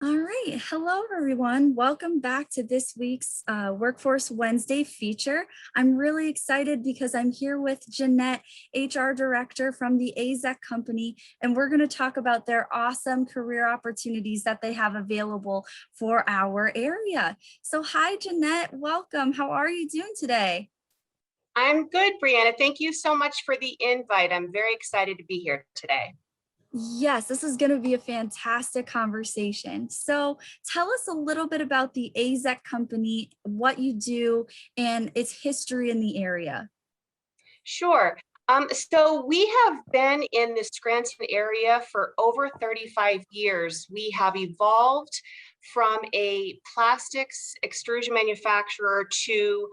All right. Hello, everyone. Welcome back to this week's Workforce Wednesday feature. I'm really excited because I'm here with Jeanette, HR Director from the Azek company, and we're going to talk about their awesome career opportunities that they have available for our area. So hi, Jeanette. Welcome. How are you doing today? I'm good, Brianna. Thank you so much for the invite. I'm very excited to be here today. Yes, this is going to be a fantastic conversation. So tell us a little bit about the Azek company, what you do, and its history in the area. Sure. So we have been in the Scranton area for over 35 years. We have evolved from a plastics extrusion manufacturer to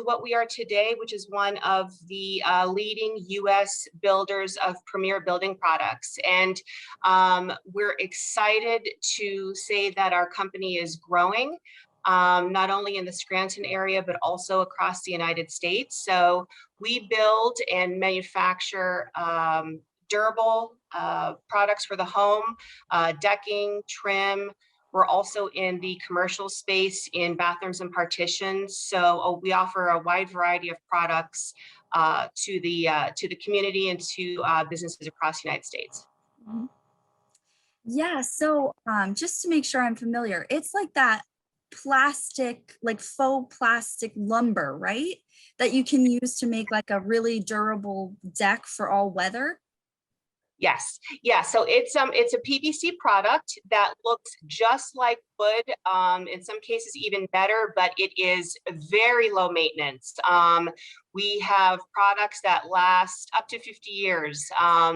what we are today, which is one of the leading U.S. builders of premier building products. And we're excited to say that our company is growing, not only in the Scranton area, but also across the United States. So we build and manufacture durable products for the home, decking, trim. We're also in the commercial space in bathrooms and partitions. So we offer a wide variety of products to the community and to businesses across the United States. Mhm. Yeah, so just to make sure I'm familiar, it's like that plastic, like faux plastic lumber, right? That you can use to make like a really durable deck for all weather. Yes, yeah. So it's a PVC product that looks just like wood. In some cases, even better, but it is very low maintenance. We have products that last up to 50 years.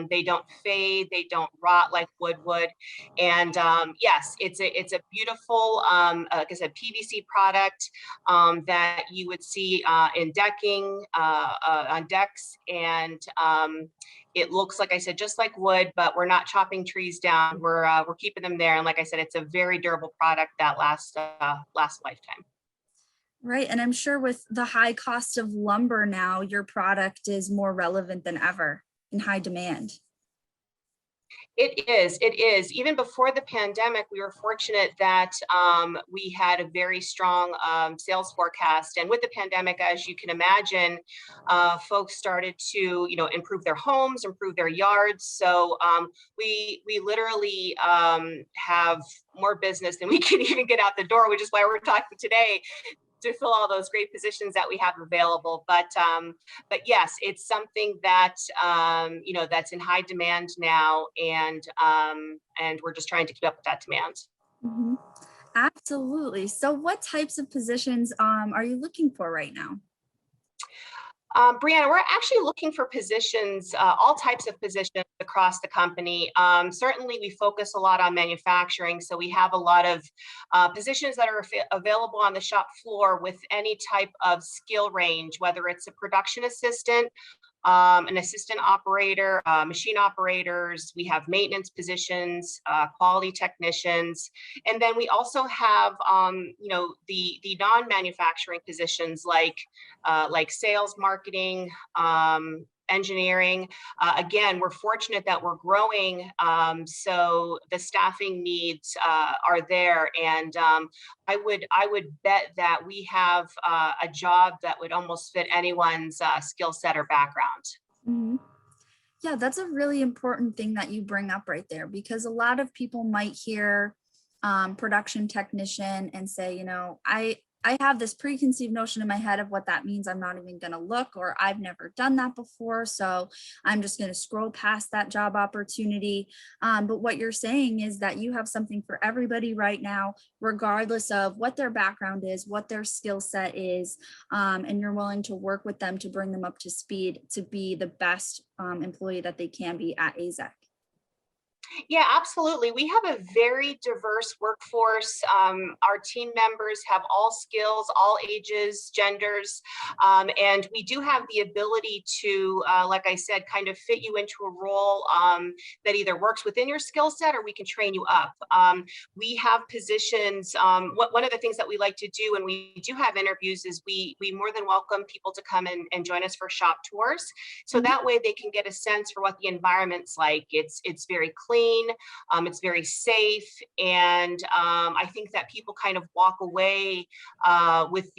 They don't fade, they don't rot like wood would. And yes, it's a beautiful, like I said, PVC product that you would see in decking, on decks, and it looks, like I said, just like wood, but we're not chopping trees down. We're keeping them there. And like I said, it's a very durable product that lasts a lifetime. Right. And I'm sure with the high cost of lumber now, your product is more relevant than ever in high demand. It is. It is. Even before the pandemic, we were fortunate that we had a very strong sales forecast. And with the pandemic, as you can imagine, folks started to, improve their homes, improve their yards. So we literally have more business than we can even get out the door, which is why we're talking today to fill all those great positions that we have available. But yes, it's something that that's in high demand now, and we're just trying to keep up with that demand. Mhm. Absolutely. So what types of positions are you looking for right now? Brianna, we're actually looking for positions, all types of positions across the company. Certainly, we focus a lot on manufacturing, so we have a lot of positions that are available on the shop floor with any type of skill range, whether it's a production assistant, an assistant operator, machine operators. We have maintenance positions, quality technicians, and then we also have, the non-manufacturing positions like sales, marketing, engineering. Again, we're fortunate that we're growing, so the staffing needs are there, and I would bet that we have a job that would almost fit anyone's skill set or background. Mhm. Yeah, that's a really important thing that you bring up right there because a lot of people might hear production technician and say, I have this preconceived notion in my head of what that means. I'm not even going to look, or I've never done that before. So I'm just going to scroll past that job opportunity. But what you're saying is that you have something for everybody right now, regardless of what their background is, what their skill set is, and you're willing to work with them to bring them up to speed to be the best employee that they can be at Azek. Yeah, absolutely. We have a very diverse workforce. Our team members have all skills, all ages, genders, and we do have the ability to, like I said, kind of fit you into a role that either works within your skill set or we can train you up. We have positions. One of the things that we like to do when we do have interviews is we more than welcome people to come and join us for shop tours. So that way they can get a sense for what the environment's like. It's very clean. clean, it's very safe, and I think that people kind of walk away with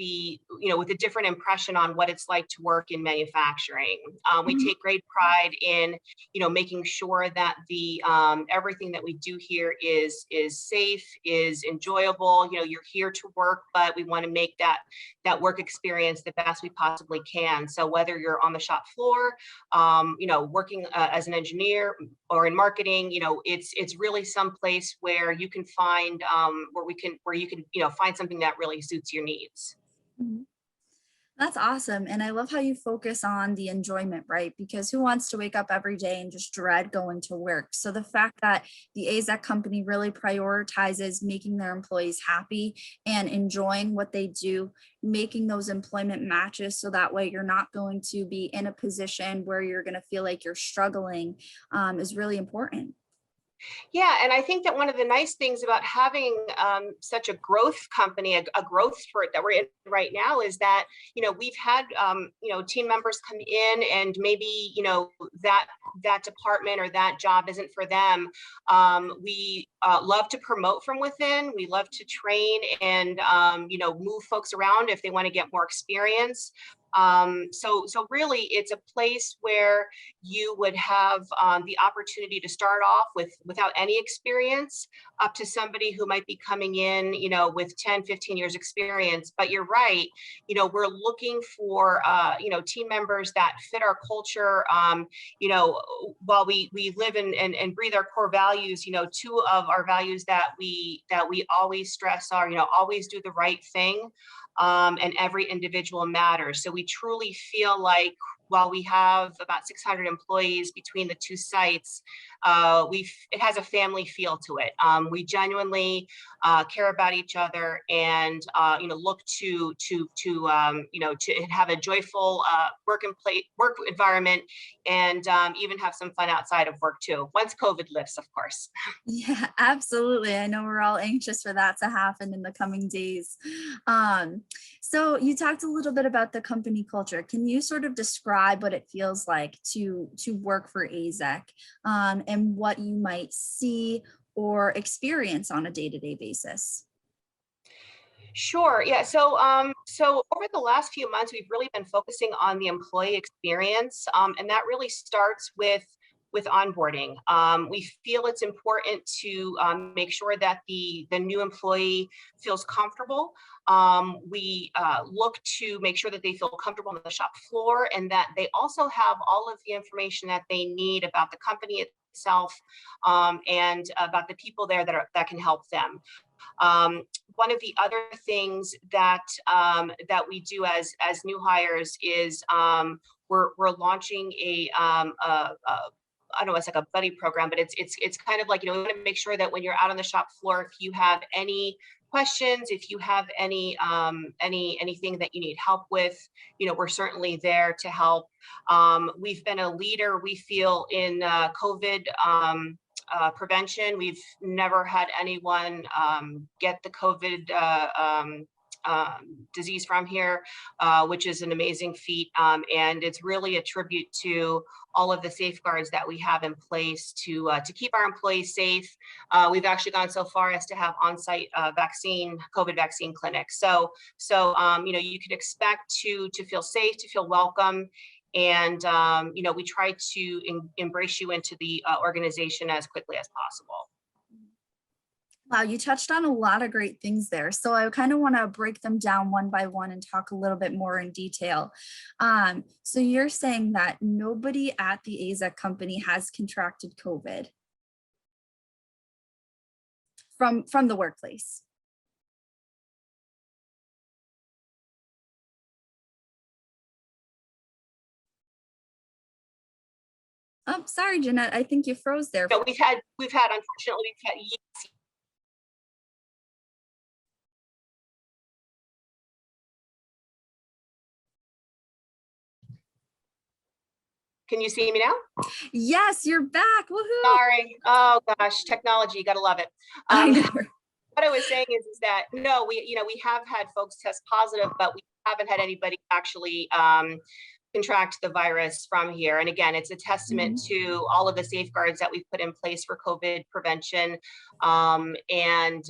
with a different impression on what it's like to work in manufacturing. We Mhm. take great pride in making sure that the everything that we do here is safe, is enjoyable. You're here to work, but we want to make that work experience the best we possibly can. So whether you're on the shop floor, working as an engineer or in marketing, it's really some place where you can find where you can find something that really suits your needs. Mhm. That's awesome. And I love how you focus on the enjoyment, right? Because who wants to wake up every day and just dread going to work? So the fact that the Azek company really prioritizes making their employees happy and enjoying what they do, making those employment matches so that way you're not going to be in a position where you're going to feel like you're struggling, is really important. Yeah, and I think that one of the nice things about having such a growth company, a growth spurt that we're in right now, is that we've had team members come in, and maybe that department or that job isn't for them. We love to promote from within. We love to train and move folks around if they want to get more experience. So really, it's a place where you would have the opportunity to start off without any experience, up to somebody who might be coming in, with 10, 15 years experience. But you're right, we're looking for, team members that fit our culture. While we live and breathe our core values, two of our values that we always stress are, always do the right thing. And every individual matters. So we truly feel like, while we have about 600 employees between the two sites, it has a family feel to it. We genuinely care about each other, and look to have a joyful work environment, and even have some fun outside of work too. Once COVID lifts, of course. Yeah, absolutely. I know we're all anxious for that to happen in the coming days. Um, so you talked a little bit about the company culture. Can you sort of describe what it feels like to work for Azek, and what you might see or experience on a day-to-day basis? Sure. Yeah. So over the last few months, we've really been focusing on the employee experience, and that really starts with onboarding. We feel it's important to make sure that the new employee feels comfortable. We look to make sure that they feel comfortable on the shop floor, and that they also have all of the information that they need about the company itself, and about the people there that can help them. One of the other things that we do as new hires is, we're launching I don't know, it's like a buddy program, but it's kind of like, we want to make sure that when you're out on the shop floor, if you have any questions, if you have anything that you need help with, we're certainly there to help. We've been a leader, we feel, in COVID prevention. We've never had anyone get the COVID disease from here, which is an amazing feat. And it's really a tribute to all of the safeguards that we have in place to keep our employees safe. We've actually gone so far as to have on-site COVID vaccine clinics. So you can expect to feel safe, to feel welcome. And we try to embrace you into the organization as quickly as possible. Wow, you touched on a lot of great things there. So I kind of want to break them down one by one and talk a little bit more in detail. So you're saying that nobody at the Azek company has contracted COVID from the workplace. Oh, sorry, Jeanette. I think you froze there. No, unfortunately, we've had. Can you see me now? Yes, you're back. Woohoo! Sorry. Oh gosh, technology, gotta love it. I know. What I was saying is that no, we have had folks test positive, but we haven't had anybody actually contract the virus from here. And again, it's a testament to all of the safeguards that we've put in place for COVID prevention, and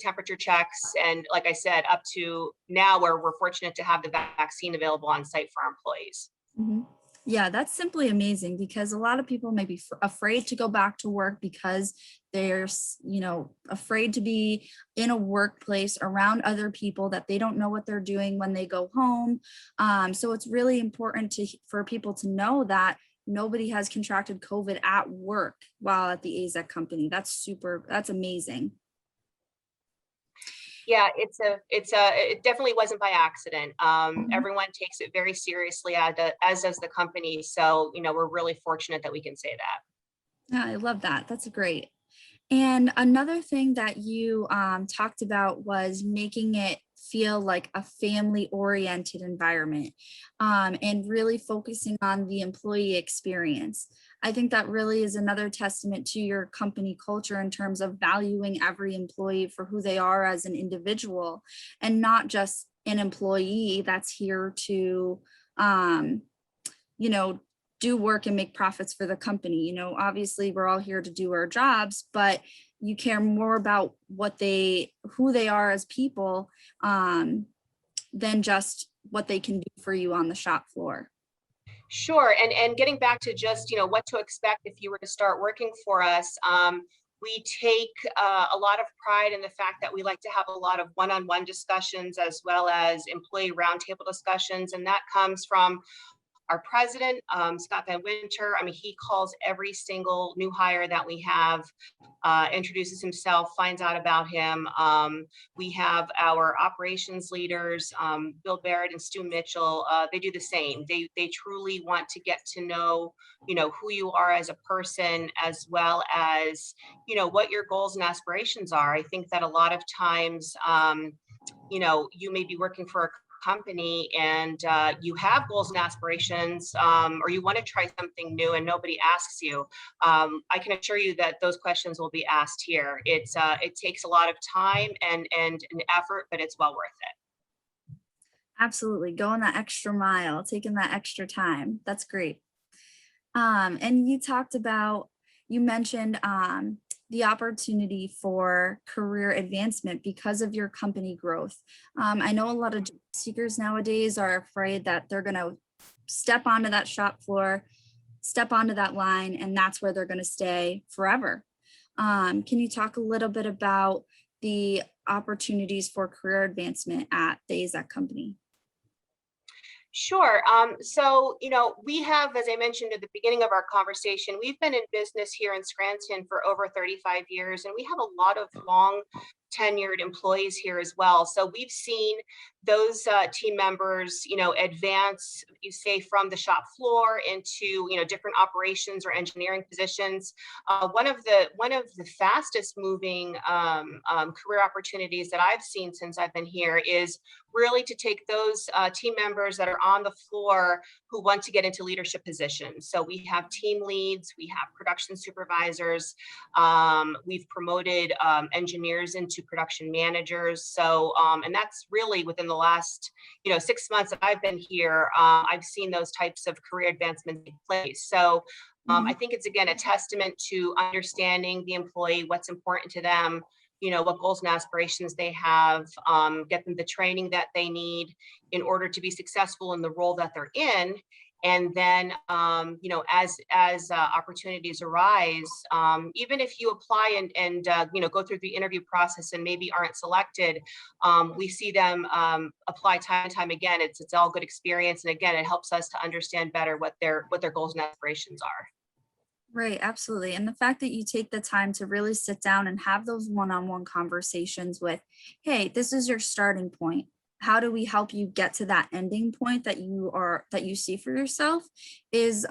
temperature checks, and like I said, up to now where we're fortunate to have the vaccine available on site for our employees. Mhm. Yeah, that's simply amazing, because a lot of people may be afraid to go back to work because they're, afraid to be in a workplace around other people that they don't know what they're doing when they go home. So it's really important for people to know that nobody has contracted COVID at work while at the Azek company. That's amazing. Yeah, it definitely wasn't by accident. Everyone takes it very seriously, as does the company. So, we're really fortunate that we can say that. Yeah, I love that. That's great. And another thing that you talked about was making it feel like a family-oriented environment, and really focusing on the employee experience. I think that really is another testament to your company culture in terms of valuing every employee for who they are as an individual, and not just an employee that's here to, um, you know, do work and make profits for the company. Obviously we're all here to do our jobs, but you care more about who they are as people, than just what they can do for you on the shop floor. Sure. And getting back to just, what to expect if you were to start working for us. We take a lot of pride in the fact that we like to have a lot of one-on-one discussions as well as employee roundtable discussions. And that comes from our president, Scott Van Winter. I mean, he calls every single new hire that we have, introduces himself, finds out about him. We have our operations leaders, Bill Barrett and Stu Mitchell. They do the same. They truly want to get to know, who you are as a person, as well as, what your goals and aspirations are. I think that a lot of times, you may be working for a company and you have goals and aspirations, or you want to try something new and nobody asks you. I can assure you that those questions will be asked here. It takes a lot of time and an effort, but it's well worth it. Absolutely. Going that extra mile, taking that extra time. That's great. And you mentioned the opportunity for career advancement because of your company growth. I know a lot of job seekers nowadays are afraid that they're going to step onto that shop floor, step onto that line, and that's where they're going to stay forever. Can you talk a little bit about the opportunities for career advancement at the Azac company? Sure. So, we have, as I mentioned at the beginning of our conversation, we've been in business here in Scranton for over 35 years, and we have a lot of long tenured employees here as well. So we've seen those team members, advance, you say, from the shop floor into, different operations or engineering positions. One of the fastest moving career opportunities that I've seen since I've been here is really to take those team members that are on the floor who want to get into leadership positions. So we have team leads, we have production supervisors, we've promoted engineers into production managers. So, and that's really within the last, 6 months that I've been here, I've seen those types of career advancements take place. So I think it's, again, a testament to understanding the employee, what's important to them, what goals and aspirations they have, get them the training that they need in order to be successful in the role that they're in. And then, as opportunities arise, even if you apply and go through the interview process and maybe aren't selected, we see them apply time and time again. It's all good experience, and again, it helps us to understand better what their goals and aspirations are. Right, absolutely. And the fact that you take the time to really sit down and have those one-on-one conversations with, hey, this is your starting point. How do we help you get to that ending point that you see for yourself is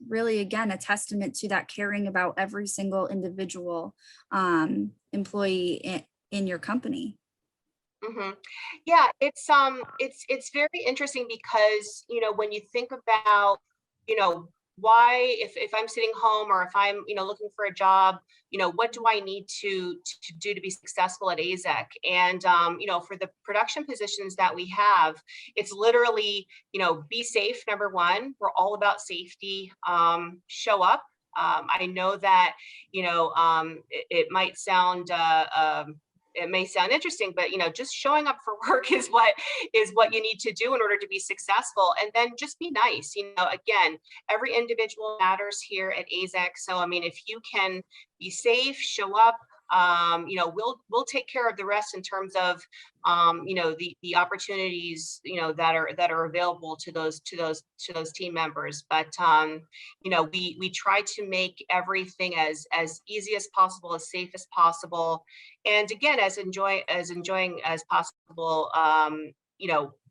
really, again, a testament to that caring about every single individual employee in your company. Mm-hmm. Yeah, it's very interesting because, when you think about, why, if I'm sitting home or if I'm, looking for a job, what do I need to do to be successful at Azek? And, for the production positions that we have, it's literally, be safe. Number one, we're all about safety. Show up. I know that, it might sound, it may sound interesting, but just showing up for work is what you need to do in order to be successful. And then just be nice. Again, every individual matters here at Azek. So I mean, if you can be safe, show up, we'll take care of the rest in terms of the opportunities that are available to those team members. But we try to make everything as easy as possible, as safe as possible, and again, as enjoying as possible.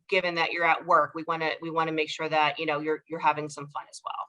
Given that you're at work, we want to make sure that you're having some fun as well.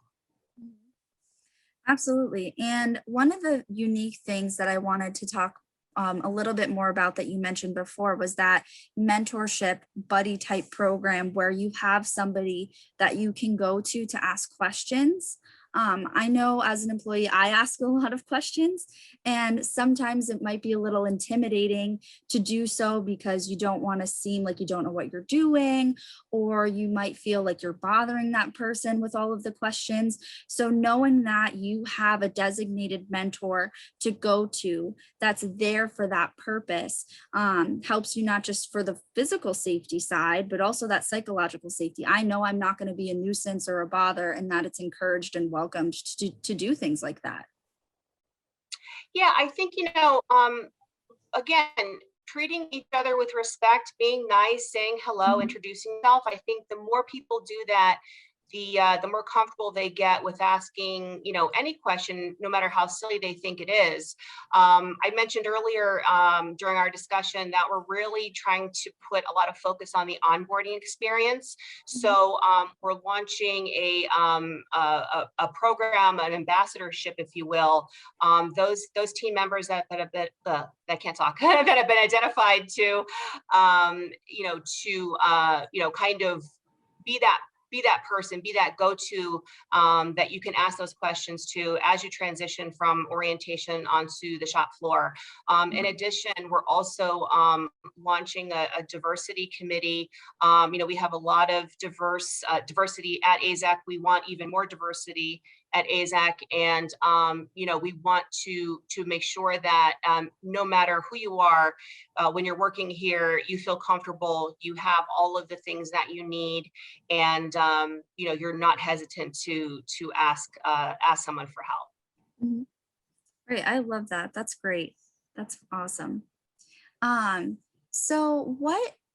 Absolutely. And one of the unique things that I wanted to talk a little bit more about that you mentioned before was that mentorship buddy type program where you have somebody that you can go to ask questions. I know as an employee, I ask a lot of questions, and sometimes it might be a little intimidating to do so because you don't want to seem like you don't know what you're doing, or you might feel like you're bothering that person with all of the questions. So knowing that you have a designated mentor to go to that's there for that purpose helps you not just for the physical safety side, but also that psychological safety. I know I'm not going to be a nuisance or a bother, and that it's encouraged and welcomed to do things like that. Yeah, I think, again, treating each other with respect, being nice, saying hello, introducing yourself. I think the more people do that, the more comfortable they get with asking, any question, no matter how silly they think it is. I mentioned earlier during our discussion that we're really trying to put a lot of focus on the onboarding experience. So we're launching a program, an ambassadorship, if you will. Those team members that have been that can't talk that have been identified to, kind of be that person, be that go-to that you can ask those questions to as you transition from orientation onto the shop floor. In addition, we're also launching a diversity committee. We have a lot of diversity at Azac. We want even more diversity at Azac, and we want to make sure that no matter who you are, when you're working here, you feel comfortable, you have all of the things that you need, and you're not hesitant to ask someone for help. Great, I love that. That's great. That's awesome.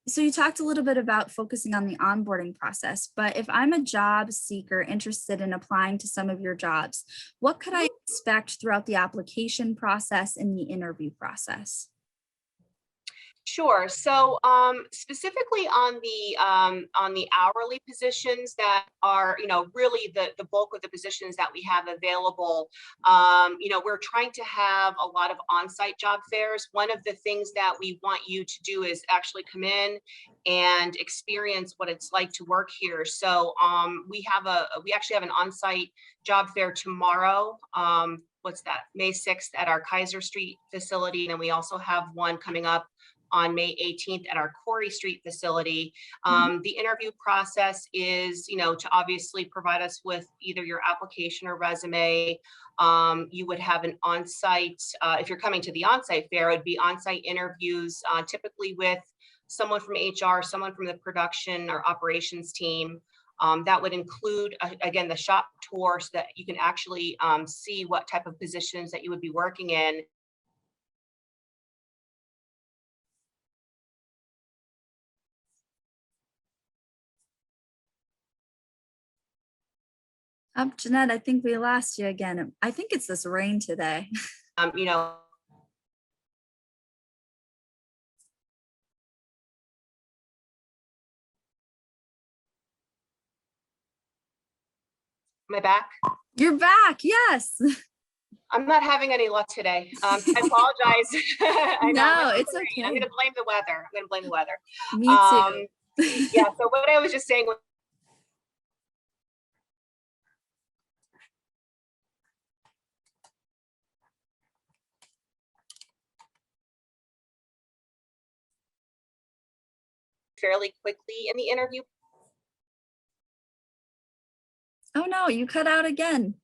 So you talked a little bit about focusing on the onboarding process, but if I'm a job seeker interested in applying to some of your jobs, what could I expect throughout the application process and the interview process? Sure. So specifically on the hourly positions that are, really the bulk of the positions that we have available, we're trying to have a lot of on-site job fairs. One of the things that we want you to do is actually come in and experience what it's like to work here. So we actually have an on-site job fair tomorrow. What's that? May 6th at our Kaiser Street facility. And then we also have one coming up on May 18th at our Corey Street facility. The interview process is, to obviously provide us with either your application or resume. You would have an on-site, if you're coming to the on-site fair, it would be on-site interviews, typically with someone from HR, someone from the production or operations team. That would include, again, the shop tour so that you can actually see what type of positions that you would be working in. Jeanette, I think we lost you again. I think it's this rain today. Am I back? You're back, yes. I'm not having any luck today. I apologize. I know, it's okay. I'm going to blame the weather. Me too. Yeah, so what I was just saying fairly quickly in the interview. Oh no, you cut out again.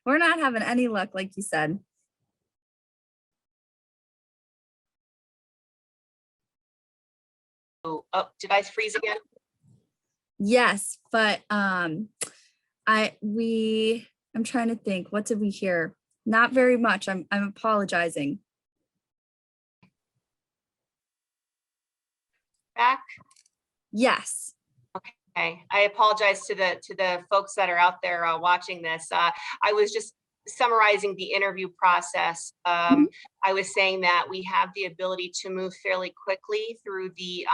We're not having any luck, like you said. Oh, did I freeze again? Yes, but I'm trying to think, what did we hear? Not very much. I'm apologizing. Back? Yes. Okay, I apologize to the folks that are out there watching this. I was just summarizing the interview process. I was saying that we have the ability to move fairly quickly through the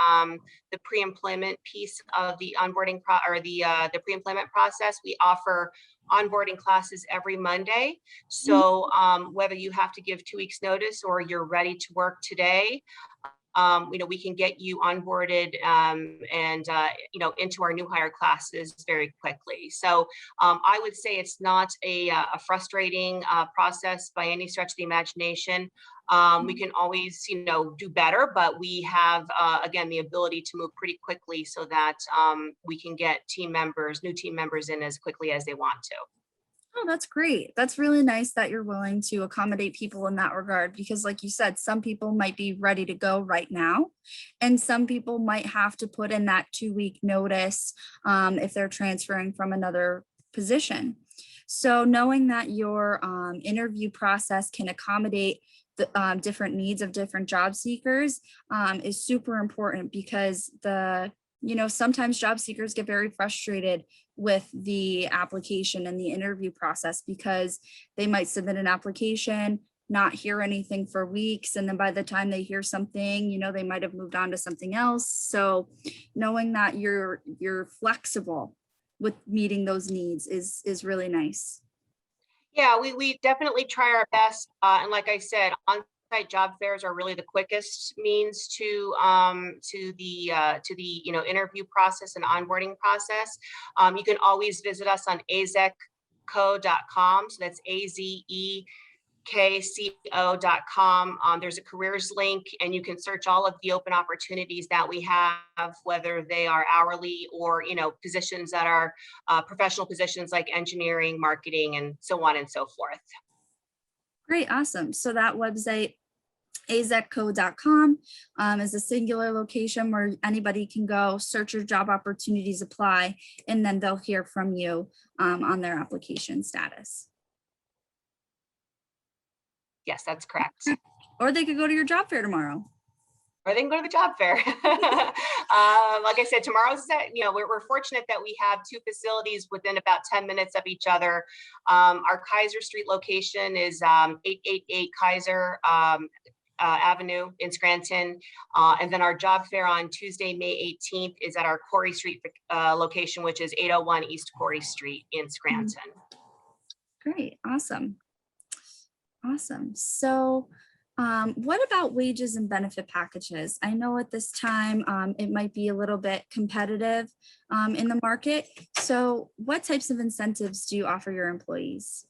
pre-employment piece of the onboarding the pre-employment process. We offer onboarding classes every Monday. So whether you have to give 2 weeks notice or you're ready to work today, we can get you onboarded and into our new hire classes very quickly. So I would say it's not a frustrating process by any stretch of the imagination. We can always, do better, but we have, again, the ability to move pretty quickly so that we can get new team members in as quickly as they want to. Oh, that's great. That's really nice that you're willing to accommodate people in that regard, because like you said, some people might be ready to go right now, and some people might have to put in that 2-week notice if they're transferring from another position. So knowing that your interview process can accommodate the different needs of different job seekers is super important, because sometimes job seekers get very frustrated with the application and the interview process, because they might submit an application, not hear anything for weeks, and then by the time they hear something, they might have moved on to something else. So knowing that you're flexible with meeting those needs is really nice. Yeah, we definitely try our best. And like I said, on-site job fairs are really the quickest means to the interview process and onboarding process. You can always visit us on azekco.com. So that's azekco.com. There's a careers link, and you can search all of the open opportunities that we have, whether they are hourly or positions that are professional positions like engineering, marketing, and so on and so forth. Great, awesome. So that website, azekco.com, is a singular location where anybody can go search your job opportunities, apply, and then they'll hear from you on their application status. Yes, that's correct. Or they could go to your job fair tomorrow. Or they can go to the job fair. Like I said, tomorrow's we're fortunate that we have 2 facilities within about 10 minutes of each other. Our Kaiser Street location is 888 Kaiser Avenue in Scranton. And then our job fair on Tuesday, May 18th is at our Corey Street location, which is 801 East Corey Street in Scranton. Great, awesome. Awesome. So what about wages and benefit packages? I know at this time it might be a little bit competitive in the market. So what types of incentives do you offer your employees?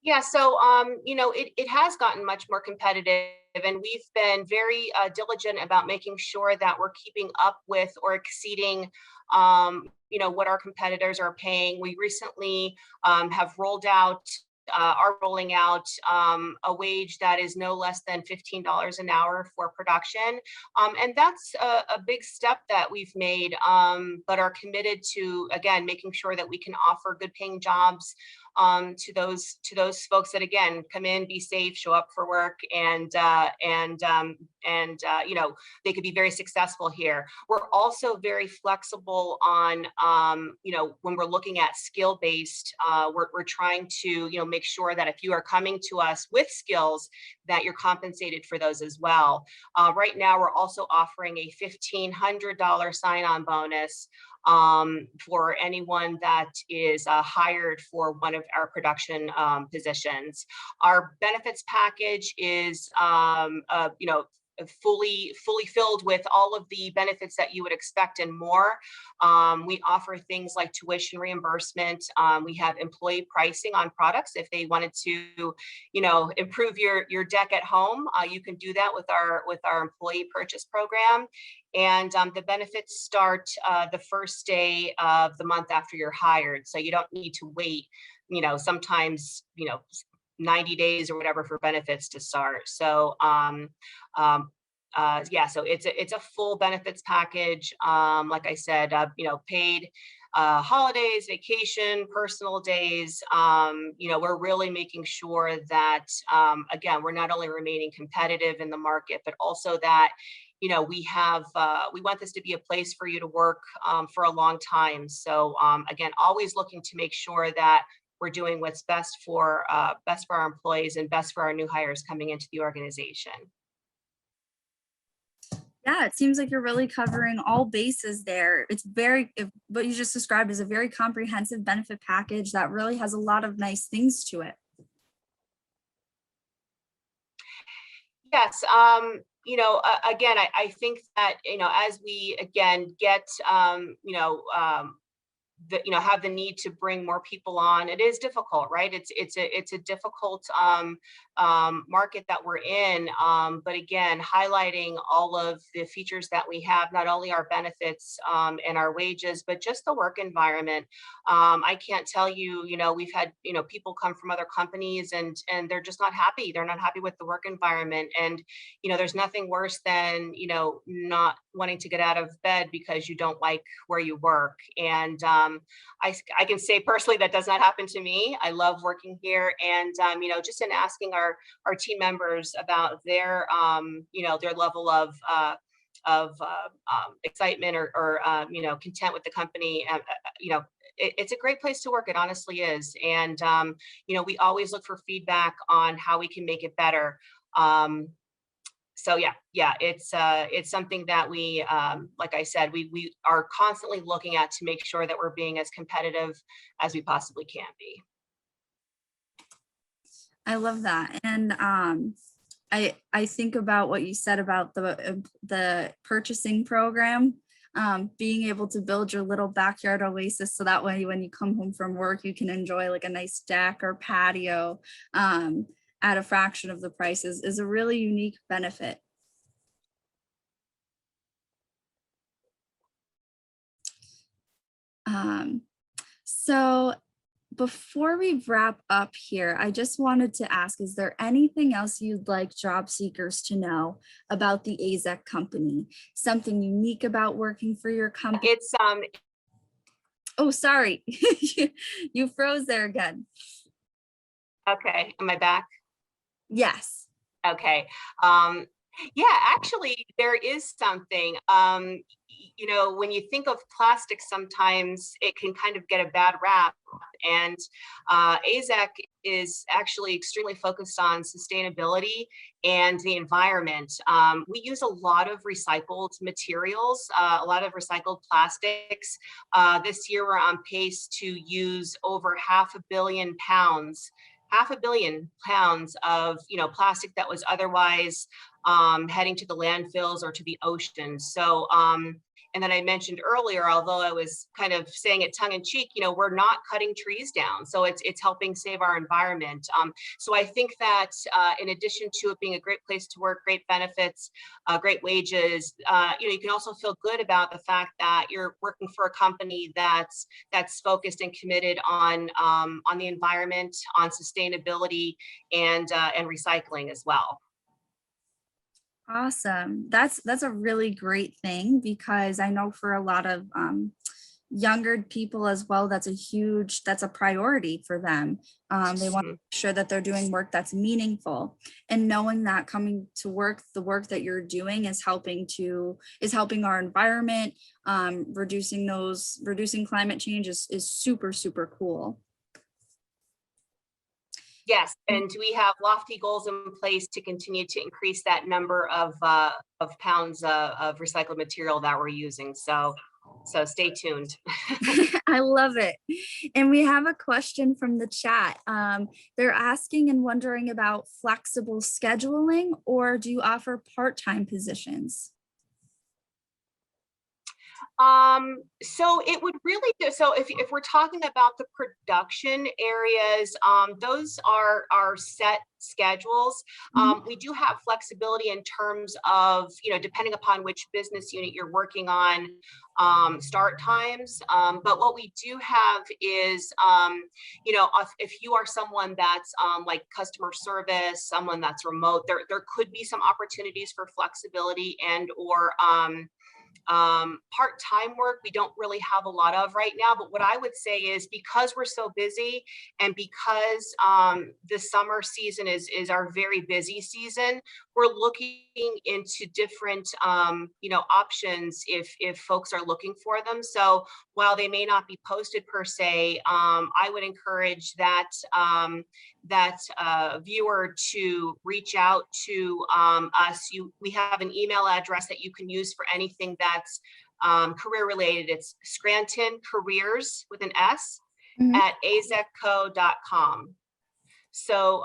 Yeah, so it has gotten much more competitive, and we've been very diligent about making sure that we're keeping up with or exceeding what our competitors are paying. We recently have are rolling out a wage that is no less than $15 an hour for production. And that's a big step that we've made, but are committed to, again, making sure that we can offer good paying jobs to those folks that, again, come in, be safe, show up for work, and they could be very successful here. We're also very flexible on when we're looking at skill based. We're trying to make sure that if you are coming to us with skills, that you're compensated for those as well. Right now, we're also offering a $1,500 sign-on bonus for anyone that is hired for one of our production positions. Our benefits package is, fully filled with all of the benefits that you would expect and more. We offer things like tuition reimbursement. We have employee pricing on products. If they wanted to, improve your deck at home, you can do that with our employee purchase program. And the benefits start the first day of the month after you're hired. So you don't need to wait, sometimes, 90 days or whatever for benefits to start. So yeah, so it's a full benefits package. Like I said, paid holidays, vacation, personal days. We're really making sure that, again, we're not only remaining competitive in the market, but also that, we want this to be a place for you to work for a long time. So again, always looking to make sure that we're doing what's best for our employees and best for our new hires coming into the organization. Yeah, it seems like you're really covering all bases there. What you just described is a very comprehensive benefit package that really has a lot of nice things to it. Yes. Again, I think that, as we again get, have the need to bring more people on, it is difficult, right? It's a difficult market that we're in. But again, highlighting all of the features that we have, not only our benefits and our wages, but just the work environment. I can't tell you, we've had, people come from other companies and they're just not happy. They're not happy with the work environment. And, there's nothing worse than, not wanting to get out of bed because you don't like where you work. And I can say personally that does not happen to me. I love working here. And, just in asking our team members about their, their level of excitement or content with the company, it's a great place to work. It honestly is. And, we always look for feedback on how we can make it better. So yeah, it's something that we, like I said, we are constantly looking at to make sure that we're being as competitive as we possibly can be. I love that. And I think about what you said about the purchasing program, being able to build your little backyard oasis so that way when you come home from work, you can enjoy like a nice deck or patio at a fraction of the prices is a really unique benefit. So before we wrap up here, I just wanted to ask, is there anything else you'd like job seekers to know about the Azek company? Something unique about working for your company? It's Oh, sorry, you froze there again. Okay, am I back? Yes. Okay. Yeah, actually, there is something. When you think of plastic, sometimes it can kind of get a bad rap. And Azac is actually extremely focused on sustainability and the environment. We use a lot of recycled materials, a lot of recycled plastics. This year, we're on pace to use over 500 million pounds of plastic that was otherwise heading to the landfills or to the ocean. So and then I mentioned earlier, although I was kind of saying it tongue in cheek, we're not cutting trees down, so it's helping save our environment. So I think that in addition to it being a great place to work, great benefits, great wages, you can also feel good about the fact that you're working for a company that's focused and committed on the environment, on sustainability, and recycling as well. Awesome. That's a really great thing, because I know for a lot of younger people as well, that's a priority for them. They want to make sure that they're doing work that's meaningful, and knowing that coming to work, the work that you're doing is helping our environment, reducing climate change is super, super cool. Yes, and we have lofty goals in place to continue to increase that number of pounds of recycled material that we're using. So So stay tuned. I love it. And we have a question from the chat. They're asking and wondering about flexible scheduling, or do you offer part-time positions? So it would really do, so if we're talking about the production areas, those are set schedules. We do have flexibility in terms of, depending upon which business unit you're working on, start times. But what we do have is, if you are someone that's like customer service, someone that's remote, there could be some opportunities for flexibility and or part-time work we don't really have a lot of right now, but what I would say is because we're so busy and because the summer season is our very busy season, we're looking into different options if folks are looking for them. So while they may not be posted per se, I would encourage that viewer to reach out to us. We have an email address that you can use for anything that's career related. It's Scranton Careers with an S at azecco.com. So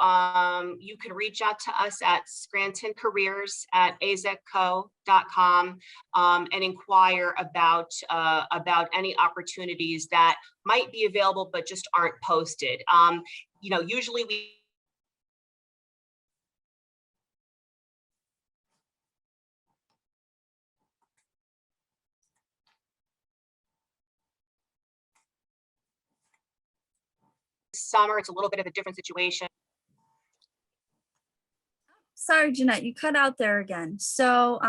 you can reach out to us at Scranton Careers at azecco.com and inquire about any opportunities that might be available but just aren't posted. Usually we summer, it's a little bit of a different situation. Sorry, Jeanette, you cut out there again. So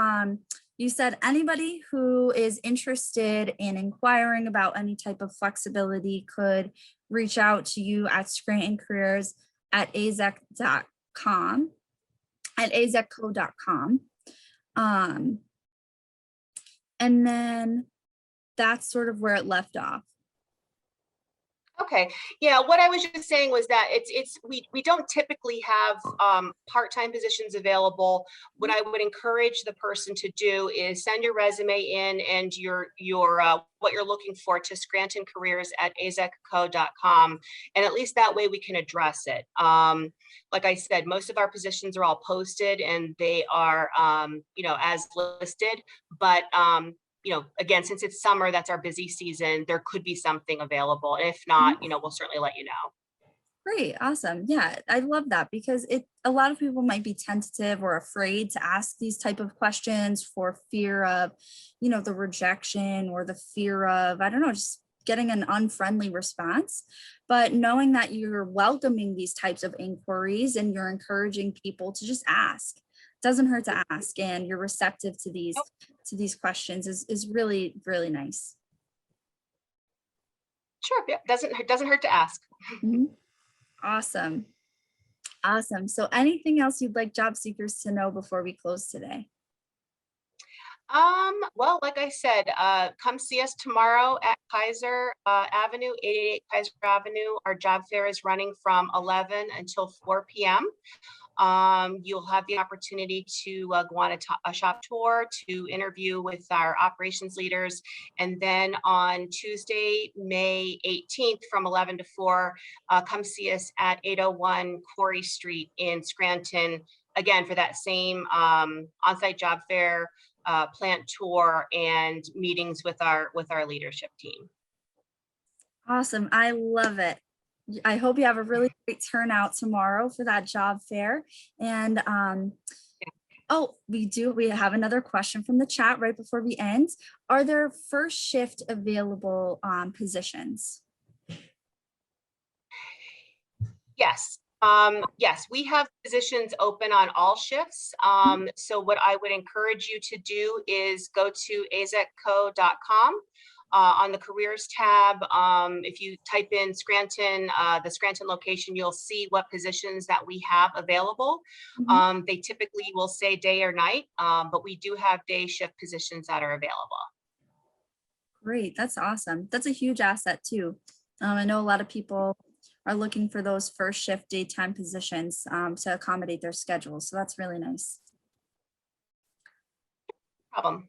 you said anybody who is interested in inquiring about any type of flexibility could reach out to you at Scranton Careers at azec.com, at azecco.com. And then that's sort of where it left off. Okay, yeah, what I was just saying was that we don't typically have part-time positions available. What I would encourage the person to do is send your resume in and your what you're looking for to Scranton Careers at azecco.com, and at least that way we can address it. Like I said, most of our positions are all posted and they are as listed, but again, since it's summer, that's our busy season, there could be something available. If not, we'll certainly let you know. Great, awesome. Yeah, I love that because a lot of people might be tentative or afraid to ask these type of questions for fear of, the rejection or the fear of, I don't know, just getting an unfriendly response. But knowing that you're welcoming these types of inquiries and you're encouraging people to just ask, doesn't hurt to ask, and you're receptive to these questions is really, really nice. Sure, yeah, doesn't hurt to ask. Awesome. So anything else you'd like job seekers to know before we close today? Well, like I said, come see us tomorrow at Kaiser Avenue, 888 Kaiser Avenue. Our job fair is running from 11 until 4 p.m. You'll have the opportunity to go on a shop tour, to interview with our operations leaders. And then on Tuesday, May 18th from 11 to 4, come see us at 801 Quarry Street in Scranton, again, for that same on-site job fair, plant tour, and meetings with our leadership team. Awesome. I love it. I hope you have a really great turnout tomorrow for that job fair. And we have another question from the chat right before we end. Are there first shift available positions? Yes. Yes, we have positions open on all shifts. So what I would encourage you to do is go to azecco.com. On the careers tab, if you type in Scranton, the Scranton location, you'll see what positions that we have available. They typically will say day or night, but we do have day shift positions that are available. Great, that's awesome. That's a huge asset too. I know a lot of people are looking for those first shift daytime positions to accommodate their schedules. So that's really nice. No problem.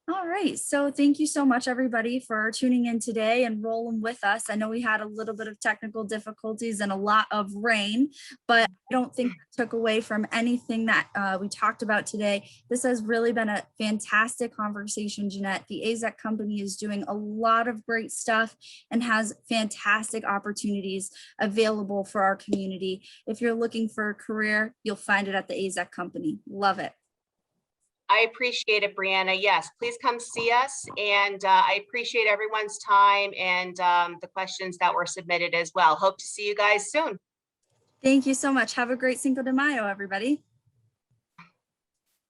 All right. So thank you so much, everybody, for tuning in today and rolling with us. I know we had a little bit of technical difficulties and a lot of rain, but I don't think that took away from anything that we talked about today. This has really been a fantastic conversation, Jeanette. The Azac company is doing a lot of great stuff and has fantastic opportunities available for our community. If you're looking for a career, you'll find it at the Azac company. Love it. I appreciate it, Brianna. Yes, please come see us. And I appreciate everyone's time and the questions that were submitted as well. Hope to see you guys soon. Thank you so much. Have a great Cinco de Mayo, everybody.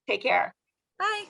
Take care. Bye.